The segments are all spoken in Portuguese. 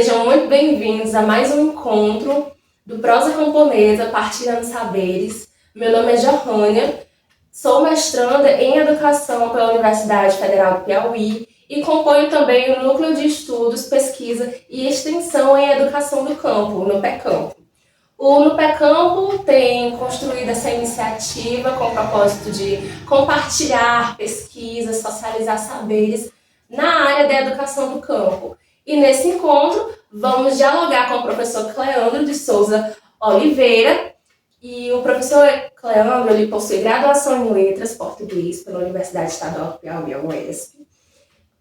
Sejam muito bem-vindos a mais um encontro do Prosa Camponesa Partilhando Saberes. Meu nome é Johannia, sou mestranda em Educação pela Universidade Federal do Piauí e componho também o Núcleo de Estudos, Pesquisa e Extensão em Educação do Campo, no NUPECampo. O NUPECampo tem construído essa iniciativa com o propósito de compartilhar pesquisas, socializar saberes na área da educação do campo. E nesse encontro, vamos dialogar com o professor Cleandro de Souza Oliveira. E o professor Cleandro, ele possui graduação em Letras Português pela Universidade Estadual do Piauí, a UESP.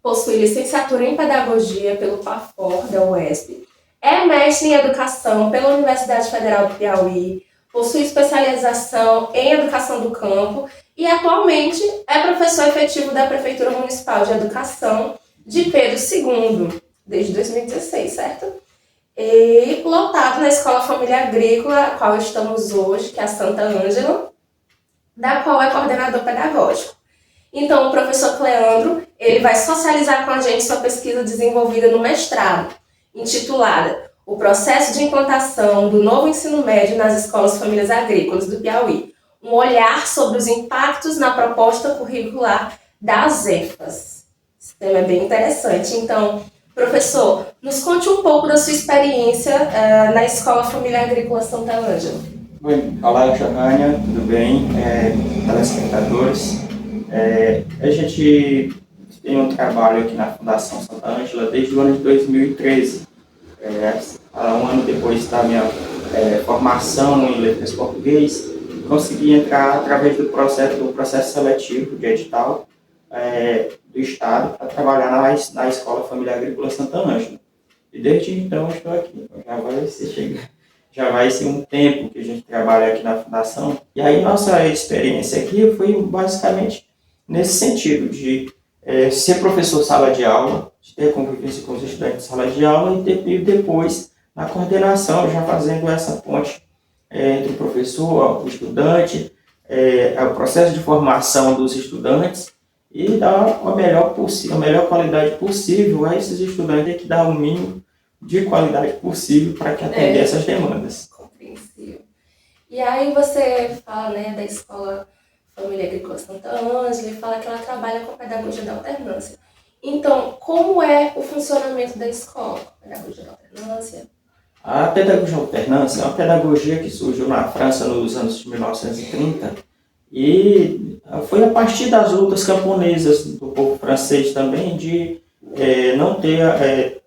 Possui licenciatura em Pedagogia pelo PAFOR da UESP. É mestre em Educação pela Universidade Federal do Piauí. Possui especialização em Educação do Campo. E atualmente é professor efetivo da Prefeitura Municipal de Educação de Pedro II. Desde 2016, certo? E lotado na Escola Família Agrícola, a qual estamos hoje, que é a Santa Ângela, da qual é coordenador pedagógico. Então, o professor Cleandro, ele vai socializar com a gente sua pesquisa desenvolvida no mestrado, intitulada O Processo de Implantação do Novo Ensino Médio nas Escolas Famílias Agrícolas do Piauí, um olhar sobre os impactos na proposta curricular das EFAs. Esse tema é bem interessante. Então, professor, nos conte um pouco da sua experiência na Escola Família Agrícola Santa Ângela. Olá, Johannia, tudo bem? Telespectadores. A gente tem um trabalho aqui na Fundação Santa Ângela desde o ano de 2013. Um ano depois da minha formação em Letras Português, consegui entrar através do processo seletivo de edital do Estado para trabalhar na Escola Família Agrícola Santa Ângela. E desde então estou aqui. Já vai ser um tempo que a gente trabalha aqui na Fundação. E aí nossa experiência aqui foi basicamente nesse sentido de ser professor sala de aula, de ter convivência com os estudantes de sala de aula e depois na coordenação, já fazendo essa ponte entre o professor, o estudante, o processo de formação dos estudantes e dar a melhor qualidade possível a esses estudantes que dá o mínimo de qualidade possível para que atender essas demandas. Compreensível. E aí você fala, da Escola Família Agrícola Santa Ângela e fala que ela trabalha com pedagogia da alternância. Então, como é o funcionamento da escola com pedagogia da alternância? A pedagogia da alternância é uma pedagogia que surgiu na França nos anos de 1930 e foi a partir das lutas camponesas do povo francês também de não ter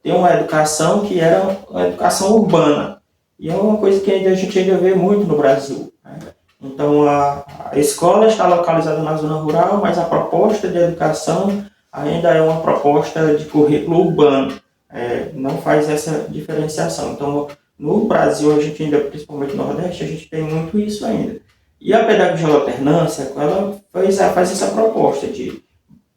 uma educação que era uma educação urbana. E é uma coisa que a gente ainda vê muito no Brasil, né? Então, a escola está localizada na zona rural, mas a proposta de educação ainda é uma proposta de currículo urbano. Não faz essa diferenciação. Então, no Brasil, a gente ainda, principalmente no Nordeste, a gente tem muito isso ainda. E a pedagogia da alternância, ela faz essa proposta de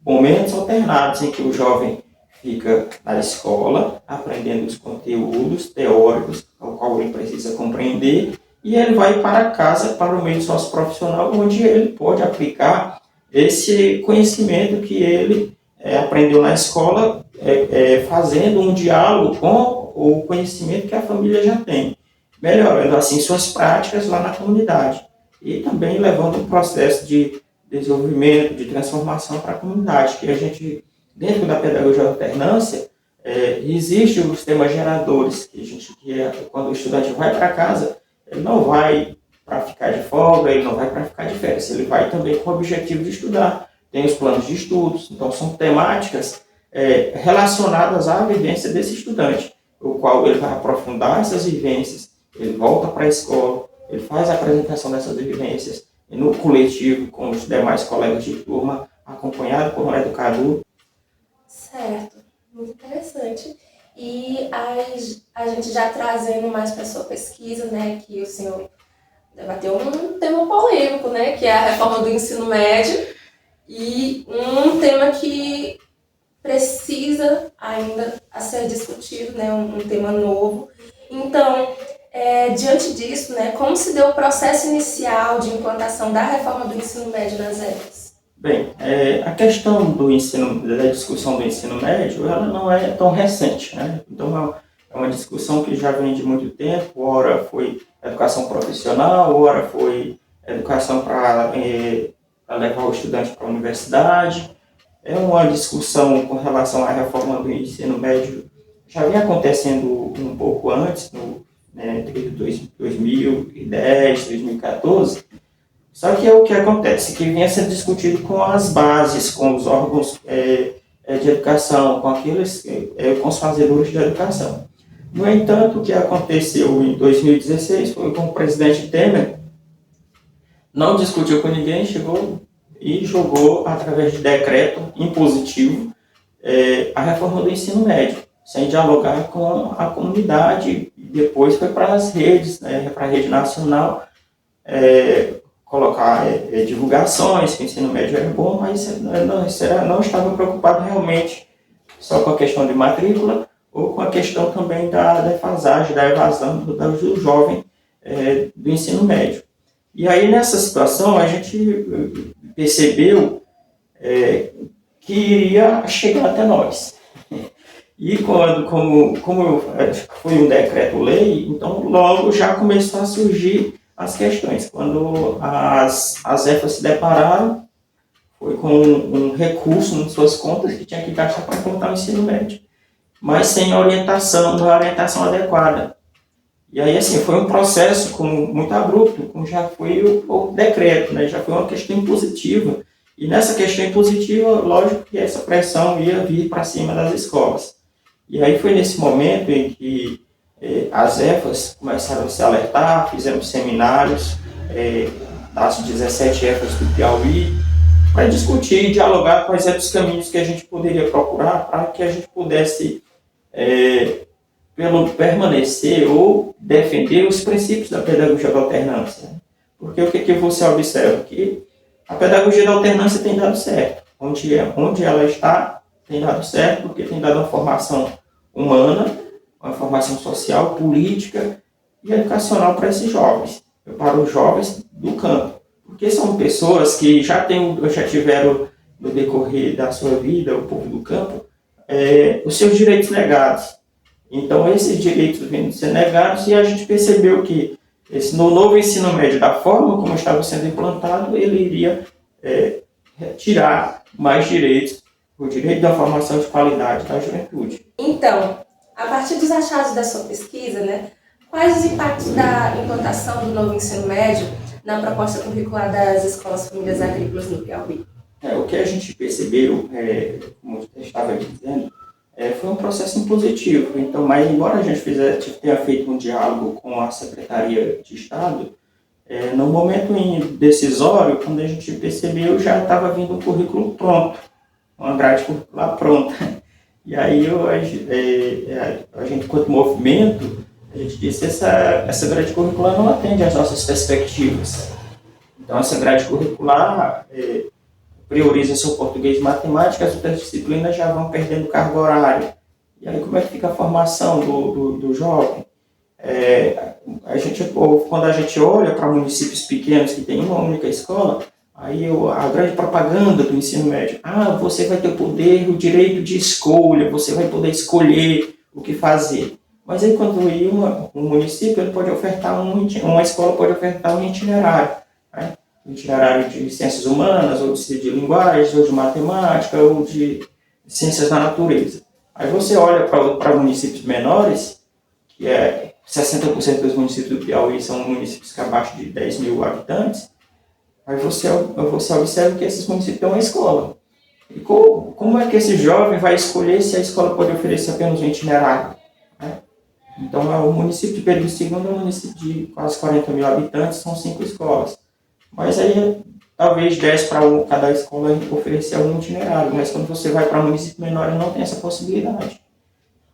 momentos alternados em que o jovem fica na escola, aprendendo os conteúdos teóricos, ao qual ele precisa compreender, e ele vai para casa, para o meio socioprofissional, onde ele pode aplicar esse conhecimento que ele aprendeu na escola, fazendo um diálogo com o conhecimento que a família já tem, melhorando assim suas práticas lá na comunidade e também levando um processo de desenvolvimento, de transformação para a comunidade, que a gente, dentro da pedagogia da alternância, existe os temas geradores, quando o estudante vai para casa, ele não vai para ficar de folga, ele não vai para ficar de férias, ele vai também com o objetivo de estudar, tem os planos de estudos, então são temáticas relacionadas à vivência desse estudante, o qual ele vai aprofundar essas vivências, ele volta para a escola, ele faz a apresentação dessas vivências no coletivo com os demais colegas de turma, acompanhado por um educador. Certo, muito interessante. E a gente já trazendo mais para a sua pesquisa, que o senhor debateu um tema polêmico, que é a reforma do ensino médio, e um tema que precisa ainda a ser discutido, um tema novo. Então, diante disso, como se deu o processo inicial de implantação da reforma do ensino médio nas EFAs? Bem, a questão da discussão do ensino médio, ela não é tão recente, né? Então, é uma discussão que já vem de muito tempo, ora foi educação profissional, ora foi educação para levar o estudante para a universidade. É uma discussão com relação à reforma do ensino médio, já vinha acontecendo um pouco antes, entre 2010, 2014, só que é o que acontece, que vinha sendo discutido com as bases, com os órgãos de educação, com os fazedores de educação. No entanto, o que aconteceu em 2016 foi com o presidente Temer, não discutiu com ninguém, chegou e jogou, através de decreto impositivo, a reforma do ensino médio, sem dialogar com a comunidade. Depois foi para as redes, para a rede nacional, colocar divulgações que o ensino médio era bom, mas não estava preocupado realmente só com a questão de matrícula ou com a questão também da defasagem, da evasão do jovem do ensino médio. E aí, nessa situação, a gente percebeu que iria chegar até nós. E como foi um decreto-lei, então logo já começou a surgir as questões. Quando as EFAs se depararam, foi com um recurso nas suas contas que tinha que gastar para implantar o ensino médio, mas sem orientação adequada. E aí, assim, foi um processo muito abrupto, como já foi o decreto, já foi uma questão impositiva. E nessa questão impositiva, lógico que essa pressão ia vir para cima das escolas. E aí foi nesse momento em que as EFAs começaram a se alertar, fizemos seminários das 17 EFAs do Piauí, para discutir e dialogar quais eram os caminhos que a gente poderia procurar para que a gente pudesse permanecer ou defender os princípios da pedagogia da alternância. Porque o que você observa? Que a pedagogia da alternância tem dado certo. Onde ela está, tem dado certo, porque tem dado uma formação humana, uma formação social, política e educacional para esses jovens, para os jovens do campo. Porque são pessoas que já tiveram, no decorrer da sua vida, o povo do campo, os seus direitos negados. Então, esses direitos vêm ser negados e a gente percebeu que no novo ensino médio, da forma como estava sendo implantado, ele iria tirar mais direitos, o direito da formação de qualidade da juventude. Então, a partir dos achados da sua pesquisa, quais os impactos da implantação do novo ensino médio na proposta curricular das escolas famílias agrícolas no Piauí? O que a gente percebeu, como eu estava dizendo, foi um processo impositivo. Então, mas embora a gente tenha feito um diálogo com a Secretaria de Estado, no momento decisório, quando a gente percebeu, já estava vindo um currículo pronto, uma grade curricular pronta. E aí a gente, enquanto movimento, a gente disse que essa grade curricular não atende às nossas perspectivas. Então, essa grade curricular prioriza seu português e matemática, as outras disciplinas já vão perdendo carga horária. E aí como é que fica a formação do jovem? Quando a gente olha para municípios pequenos que têm uma única escola, aí a grande propaganda do ensino médio, você vai ter o poder, o direito de escolha, você vai poder escolher o que fazer. Mas aí quando um município, ele pode ofertar uma escola pode ofertar um itinerário, itinerário de ciências humanas, ou de linguagem, ou de matemática, ou de ciências da natureza. Aí você olha para municípios menores, que 60% dos municípios do Piauí são municípios que abaixo de 10 mil habitantes, aí você observa que esses municípios têm uma escola. E como é que esse jovem vai escolher se a escola pode oferecer apenas um itinerário? Então, o município de Pedro II é um município de quase 40 mil habitantes, são 5 escolas. Mas aí, talvez 10 para cada escola oferecer um itinerário, mas quando você vai para um município menor, não tem essa possibilidade.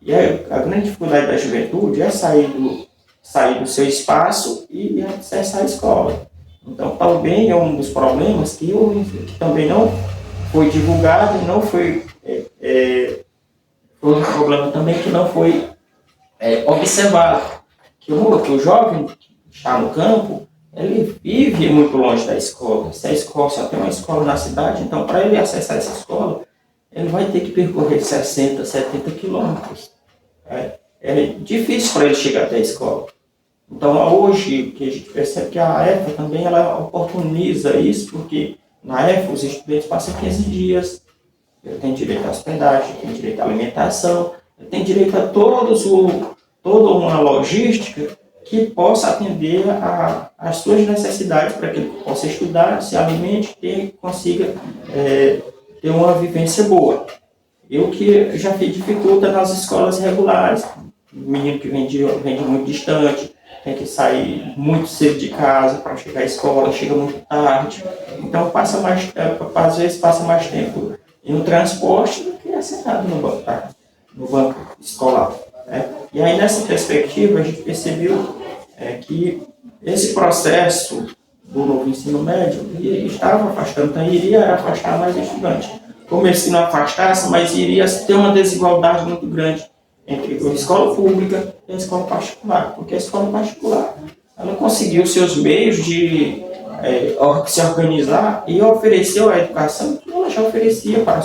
E a grande dificuldade da juventude é sair do seu espaço e acessar a escola. Então, também é um dos problemas que também não foi divulgado e não foi... foi um problema também que não foi observado. Que o jovem que está no campo, ele vive muito longe da escola. Se a escola só tem uma escola na cidade, então para ele acessar essa escola, ele vai ter que percorrer 60, 70 quilômetros. é difícil para ele chegar até a escola. Então, hoje, que a gente percebe que a EFA também ela oportuniza isso, porque na EFA os estudantes passam 15 dias, tem direito à hospedagem, tem direito à alimentação, tem direito a toda uma logística que possa atender às suas necessidades para que ele possa estudar, se alimente e consiga ter uma vivência boa. O que já dificulta nas escolas regulares, o menino que vem de muito distante, tem que sair muito cedo de casa para chegar à escola, chega muito tarde, então às vezes passa mais tempo no transporte do que sentado no banco escolar. Né? E aí, nessa perspectiva, a gente percebeu que esse processo do novo ensino médio estava afastando, então iria afastar mais estudantes. Como se não afastasse, mas iria ter uma desigualdade muito grande entre a escola pública e a escola particular, porque a escola particular ela conseguiu seus meios de se organizar e ofereceu a educação que ela já oferecia para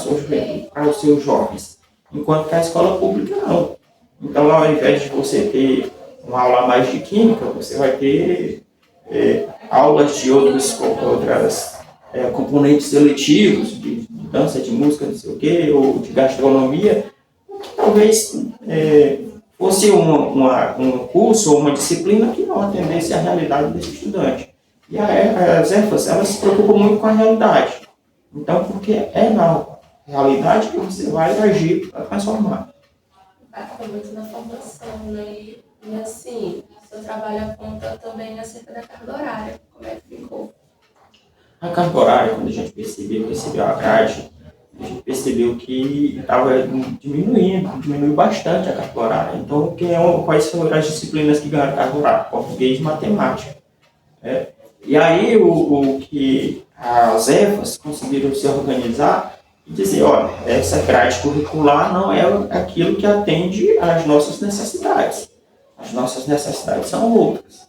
os seus jovens, enquanto que a escola pública não. Então, ao invés de você ter uma aula mais de química, você vai ter aulas de outras componentes seletivos, de dança, de música, não sei o quê, ou de gastronomia, que talvez fosse um curso ou uma disciplina que não atendesse à realidade desse estudante. E as EFAs, elas se preocupam muito com a realidade. Então, porque é na realidade que você vai agir para transformar. Impacta muito na formação, né? E assim, o seu trabalho aponta também acerca da carga horária. Como é que ficou? A carga horária, quando a gente percebeu a grade, a gente percebeu que estava diminuiu bastante a carga horária. Então, quais foram as disciplinas que ganharam carga horária? Português e matemática. E aí, o que as EFAs conseguiram se organizar e dizer, olha, essa grade curricular não é aquilo que atende às nossas necessidades. As nossas necessidades são outras.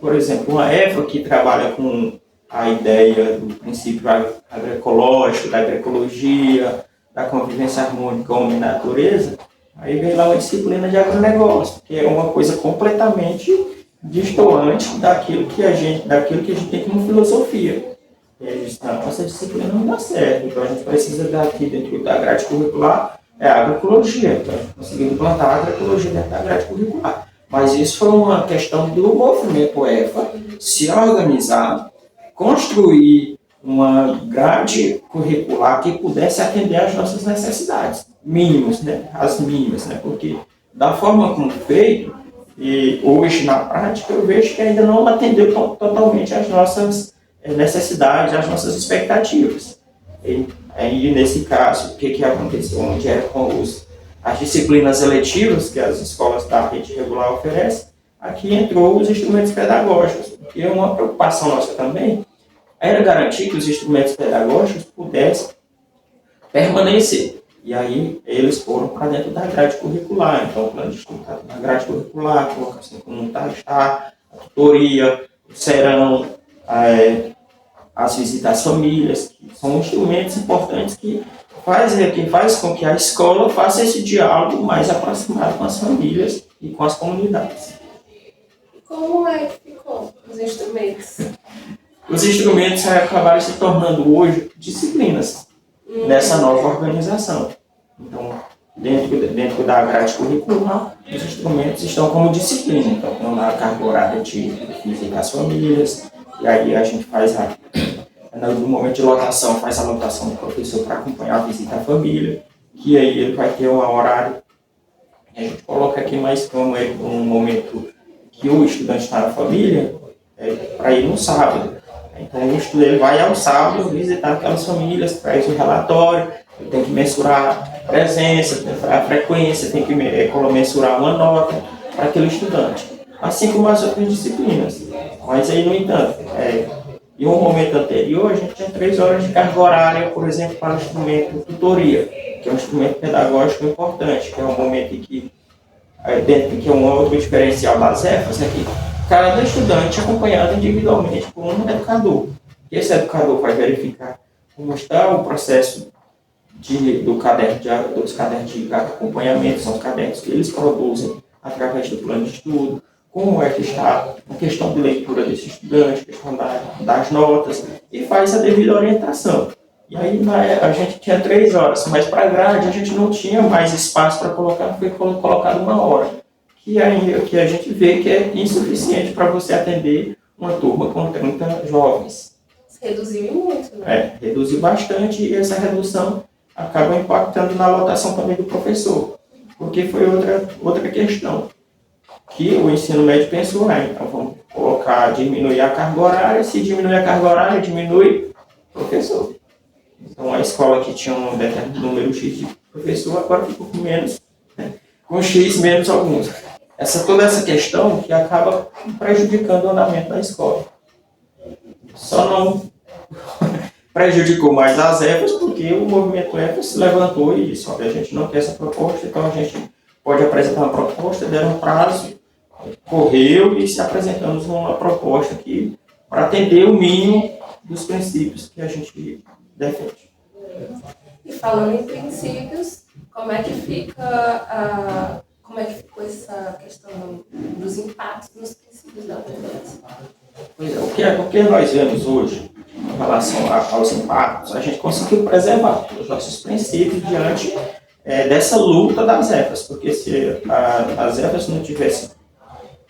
Por exemplo, uma EFA que trabalha com a ideia do princípio agroecológico, da agroecologia, da convivência harmônica homem-natureza, aí vem lá uma disciplina de agronegócio, que é uma coisa completamente distoante daquilo que a gente tem como filosofia. E aí, essa disciplina não dá certo, então a gente precisa daqui dentro da grade curricular a agroecologia, então a gente conseguiu implantar a agroecologia dentro da grade curricular. Mas isso foi uma questão do movimento EFA se organizar, construir uma grade curricular que pudesse atender às nossas necessidades mínimas, né? As mínimas, né? Porque da forma como feito, e hoje na prática eu vejo que ainda não atendeu totalmente às nossas necessidades, às nossas expectativas. E aí, nesse caso, o que aconteceu? Onde era com as disciplinas eletivas que as escolas da rede regular oferecem, aqui entrou os instrumentos pedagógicos, porque uma preocupação nossa também era garantir que os instrumentos pedagógicos pudessem permanecer. E aí eles foram para dentro da grade curricular. Então, o plano de estudo está na grade curricular, colocação comunitária, a tutoria, o serão, as visitas às famílias, que são instrumentos importantes que faz com que a escola faça esse diálogo mais aproximado com as famílias e com as comunidades. Como é que ficou os instrumentos? Os instrumentos acabaram se tornando hoje disciplinas nessa nova organização. Então, dentro da grade curricular, os instrumentos estão como disciplina. Então, na carga horária de visita às famílias, e aí a gente faz no momento de lotação, faz a lotação do professor para acompanhar a visita à família, que aí ele vai ter um horário, a gente coloca aqui mais como um momento que o estudante está na família, para ir no sábado. Então o estudante ele vai ao sábado visitar aquelas famílias, traz o relatório, ele tem que mensurar a presença, a frequência, tem que mensurar uma nota para aquele estudante. Assim como as outras disciplinas. Mas aí, no entanto, em um momento anterior, a gente tinha 3 horas de carga horária, por exemplo, para o instrumento tutoria, que é um instrumento pedagógico importante, que é um momento em que, dentro que é um outro diferencial das EFAs, é que cada estudante é acompanhado individualmente por um educador. E esse educador vai verificar como está o processo dos cadernos de acompanhamento, são os cadernos que eles produzem através do plano de estudo, como é que está a questão de leitura desse estudante, a questão das notas, e faz a devida orientação. E aí a gente tinha 3 horas, mas para a grade a gente não tinha mais espaço para colocar, foi colocado 1 hora, que a gente vê que é insuficiente para você atender uma turma com 30 jovens. Reduziu muito, né? Reduziu bastante, e essa redução acaba impactando na lotação também do professor, porque foi outra questão, que o ensino médio pensou, então vamos diminuir a carga horária, se diminuir a carga horária, diminui o professor. Então a escola que tinha um determinado número X de professor, agora ficou com menos, né? Com X menos alguns. Toda essa questão que acaba prejudicando o andamento da escola. Só não prejudicou mais as EFAS, porque o movimento EFAS se levantou e disse, olha, a gente não quer essa proposta, então a gente pode apresentar uma proposta, deram um prazo, correu e se apresentamos uma proposta aqui para atender o mínimo dos princípios que a gente defende. E falando em princípios, como é que ficou essa questão dos impactos nos princípios da UFMS? Pois é, o que nós vemos hoje em relação aos impactos, a gente conseguiu preservar os nossos princípios diante dessa luta das EFAS, porque se as EFAS não tivessem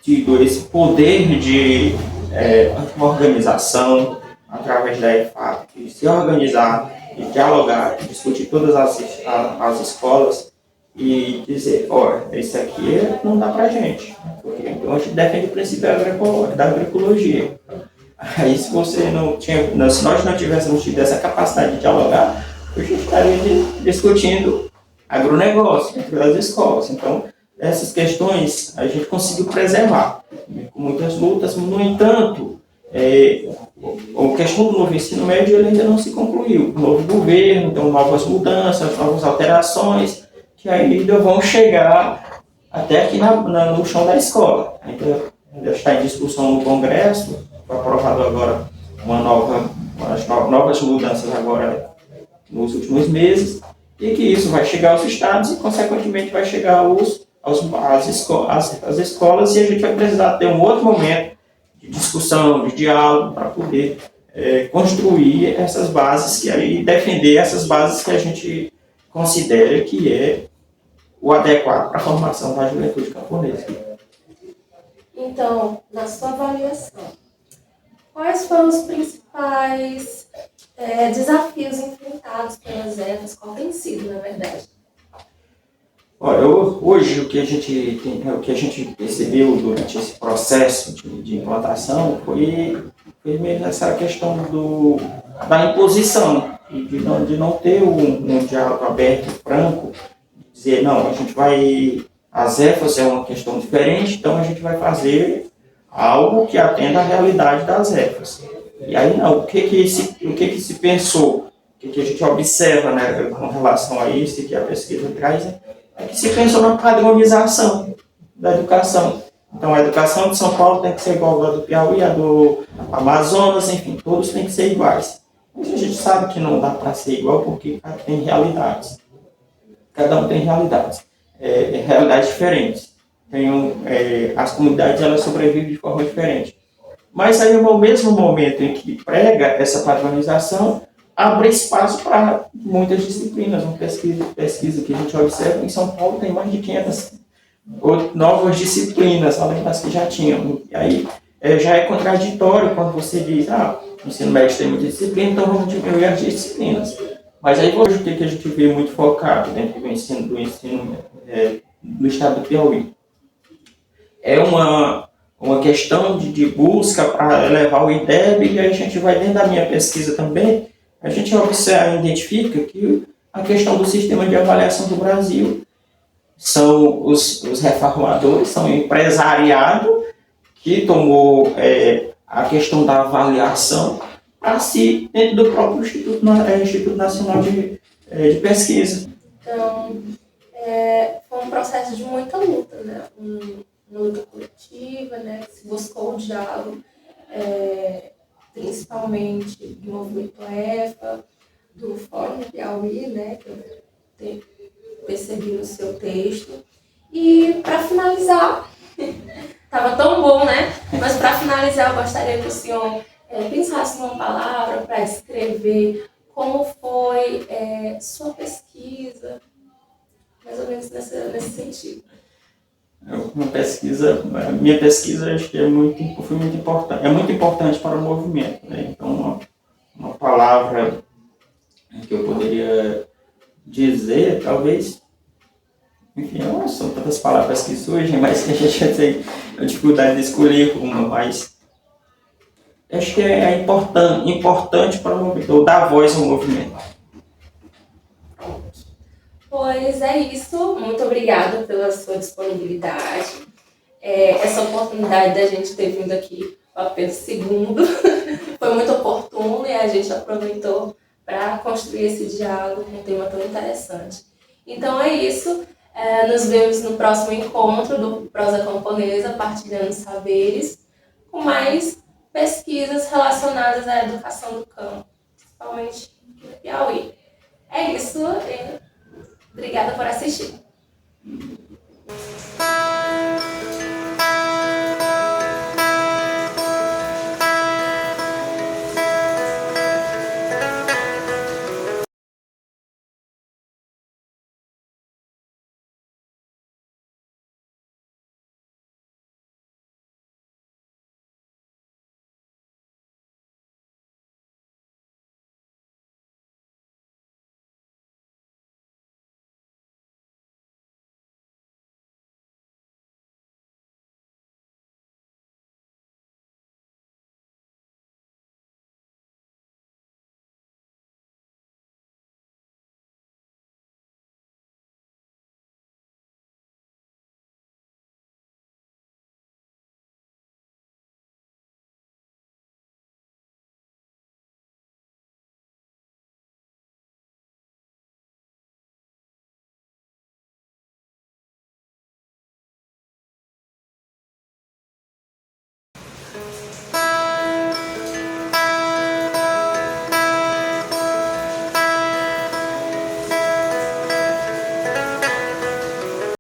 tido esse poder de organização através da EFAP, de se organizar, de dialogar, de discutir todas as escolas e dizer, olha, isso aqui não dá pra gente, porque então a gente defende o princípio da agroecologia. Aí se nós não tivéssemos tido essa capacidade de dialogar, a gente estaria discutindo agronegócio dentro das escolas. Então, essas questões a gente conseguiu preservar, com muitas lutas. No entanto, a questão do novo ensino médio ele ainda não se concluiu. O novo governo, então novas mudanças, novas alterações, que ainda vão chegar até aqui no chão da escola. Ainda está em discussão no Congresso, foi aprovado agora novas mudanças agora nos últimos meses, e que isso vai chegar aos estados e, consequentemente, vai chegar às escolas, e a gente vai precisar ter um outro momento de discussão, de diálogo, para poder construir essas bases, e defender essas bases que a gente considera que é o adequado para a formação da juventude camponesa. Então, na sua avaliação, quais foram os principais desafios enfrentados pelas EFAS? Qual tem sido, na verdade? Olha, hoje o que a gente percebeu durante esse processo de implantação foi mesmo essa questão da imposição, de não ter um diálogo aberto, franco, dizer, não, as EFAS é uma questão diferente, então a gente vai fazer algo que atenda à realidade das EFAS. E aí, não, o que se pensou, o que a gente observa, né, com relação a isso, que a pesquisa traz, é que se pensou na padronização da educação. Então, a educação de São Paulo tem que ser igual à do Piauí, a do Amazonas, enfim, todos têm que ser iguais. Mas a gente sabe que não dá para ser igual porque tem realidades. Cada um tem realidades diferentes. As comunidades elas sobrevivem de forma diferente. Mas aí, no mesmo momento em que prega essa padronização, abre espaço para muitas disciplinas. Uma pesquisa que a gente observa, em São Paulo tem mais de 500 novas disciplinas, além das que já tinham. E aí já é contraditório quando você diz, o ensino médio tem muita disciplina, então vamos diminuir as disciplinas. Mas aí hoje o que a gente vê muito focado dentro do ensino do estado do Piauí? É uma questão de busca para elevar o IDEB, e aí a gente vai dentro da minha pesquisa também, a gente identifica que a questão do sistema de avaliação do Brasil são os reformadores, são o empresariado que tomou a questão da avaliação para si dentro do próprio Instituto Nacional de Pesquisa. Então, foi um processo de muita luta, né? Uma luta coletiva, né? Que se buscou o diálogo, principalmente do movimento EFA, do Fórum Piauí, né? Que eu percebi no seu texto. E para finalizar, estava tão bom, né? Mas para finalizar, eu gostaria que o senhor pensasse numa palavra para descrever como foi sua pesquisa, mais ou menos nesse sentido. Minha pesquisa acho que foi muito importante, é muito importante para o movimento, né? Então, uma palavra que eu poderia dizer, talvez, enfim, não são tantas palavras que surgem, mas a gente tem a dificuldade de escolher uma, mas acho que é importante para o movimento, ou dar voz ao movimento. Pois é isso. Muito obrigada pela sua disponibilidade. Essa oportunidade da gente ter vindo aqui para o segundo foi muito oportuno e a gente aproveitou para construir esse diálogo com um tema tão interessante. Então é isso. Nos vemos no próximo encontro do Prosa Camponesa, partilhando saberes, com mais pesquisas relacionadas à educação do campo, principalmente aqui no Piauí. É isso. Obrigada por assistir.